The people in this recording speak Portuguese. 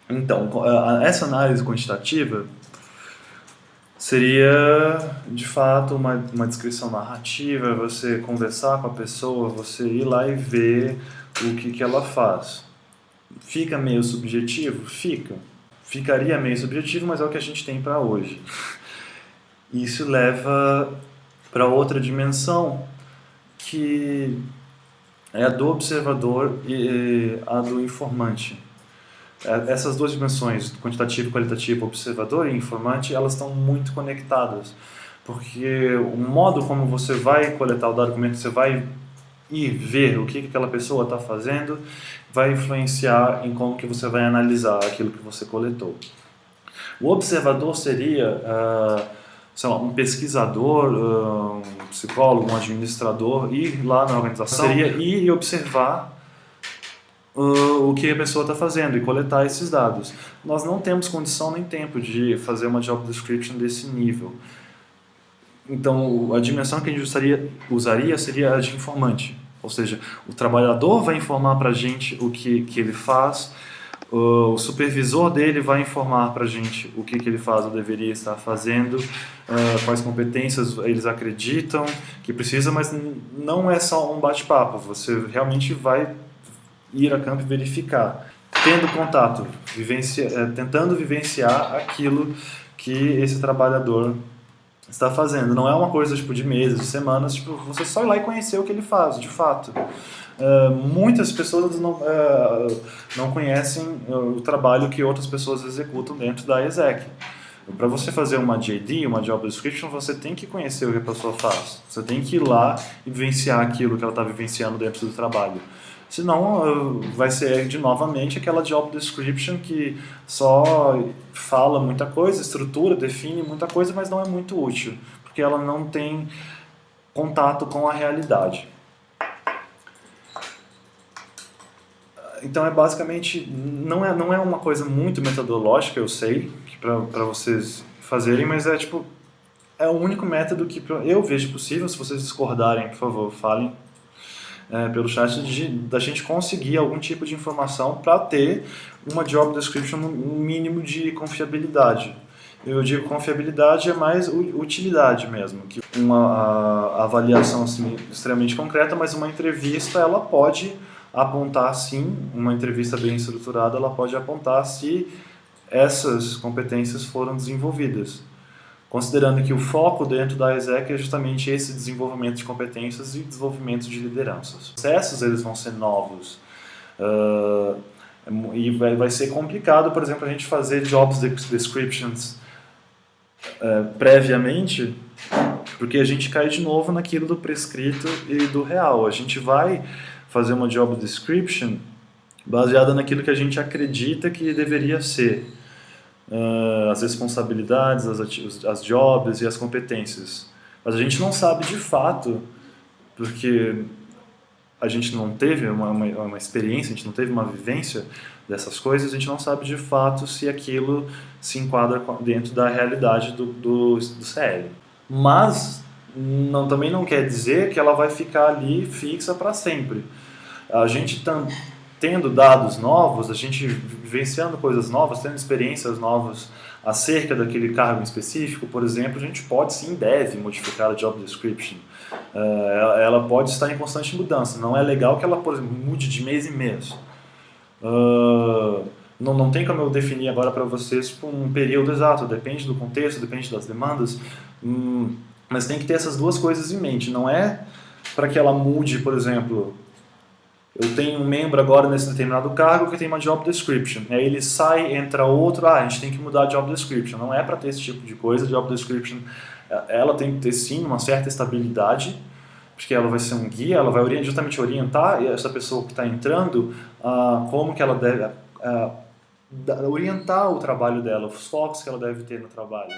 Então, essa análise quantitativa seria, de fato, uma descrição narrativa, você conversar com a pessoa, você ir lá e ver o que ela faz. Fica meio subjetivo? Fica. Ficaria meio subjetivo, mas é o que a gente tem para hoje. Isso leva para outra dimensão, que é a do observador e a do informante. Essas duas dimensões, quantitativo, qualitativo, observador e informante, elas estão muito conectadas, porque o modo como você vai coletar o dado, como é que você vai ir ver o que aquela pessoa está fazendo, vai influenciar em como que você vai analisar aquilo que você coletou. O observador seria, sei lá, um pesquisador, um psicólogo, um administrador, ir lá na organização, seria ir e observar o que a pessoa está fazendo e coletar esses dados. Nós não temos condição nem tempo de fazer uma job description desse nível. Então, a dimensão que a gente usaria seria a de informante. Ou seja, o trabalhador vai informar para a gente o que ele faz, o supervisor dele vai informar para a gente o que ele faz ou deveria estar fazendo, quais competências eles acreditam que precisa, mas não é só um bate-papo, você realmente vai ir a campo e verificar, tendo contato, tentando vivenciar aquilo que esse trabalhador está fazendo. Não é uma coisa tipo de meses, de semanas, tipo, você só ir lá e conhecer o que ele faz, de fato. Muitas pessoas não conhecem o trabalho que outras pessoas executam dentro da exec. Para você fazer uma JD, uma Job Description, você tem que conhecer o que a pessoa faz. Você tem que ir lá e vivenciar aquilo que ela está vivenciando dentro do trabalho. Senão vai ser novamente aquela Job Description que só fala muita coisa, estrutura, define muita coisa, mas não é muito útil, porque ela não tem contato com a realidade. Então é basicamente, não é uma coisa muito metodológica, eu sei, para vocês fazerem, mas é o único método que eu vejo possível. Se vocês discordarem, por favor, falem pelo chat, da gente conseguir algum tipo de informação para ter uma job description no mínimo de confiabilidade. Eu digo confiabilidade é mais utilidade mesmo, que uma avaliação assim, extremamente concreta, mas uma entrevista ela pode apontar sim, uma entrevista bem estruturada ela pode apontar se essas competências foram desenvolvidas. Considerando que o foco dentro da exec é justamente esse desenvolvimento de competências e desenvolvimento de lideranças. Os processos eles vão ser novos e vai ser complicado, por exemplo, a gente fazer jobs descriptions previamente, porque a gente cai de novo naquilo do prescrito e do real. A gente vai fazer uma job description baseada naquilo que a gente acredita que deveria ser. As responsabilidades, as jobs e as competências. Mas a gente não sabe de fato, porque a gente não teve uma experiência, a gente não teve uma vivência dessas coisas, a gente não sabe de fato se aquilo se enquadra dentro da realidade do CL. Mas também não quer dizer que ela vai ficar ali fixa para sempre. A gente tendo dados novos, a gente vivenciando coisas novas, tendo experiências novas acerca daquele cargo em específico, por exemplo, a gente pode sim, deve modificar a job description. Ela pode estar em constante mudança. Não é legal que ela, por exemplo, mude de mês em mês. Não tem como eu definir agora para vocês um período exato, depende do contexto, depende das demandas, mas tem que ter essas duas coisas em mente. Não é para que ela mude, por exemplo, eu tenho um membro agora nesse determinado cargo que tem uma job description. Aí ele sai, entra outro, a gente tem que mudar a job description. Não é para ter esse tipo de coisa. A job description, ela tem que ter sim uma certa estabilidade, porque ela vai ser um guia, ela vai justamente orientar essa pessoa que está entrando como que ela deve orientar o trabalho dela, os focos que ela deve ter no trabalho.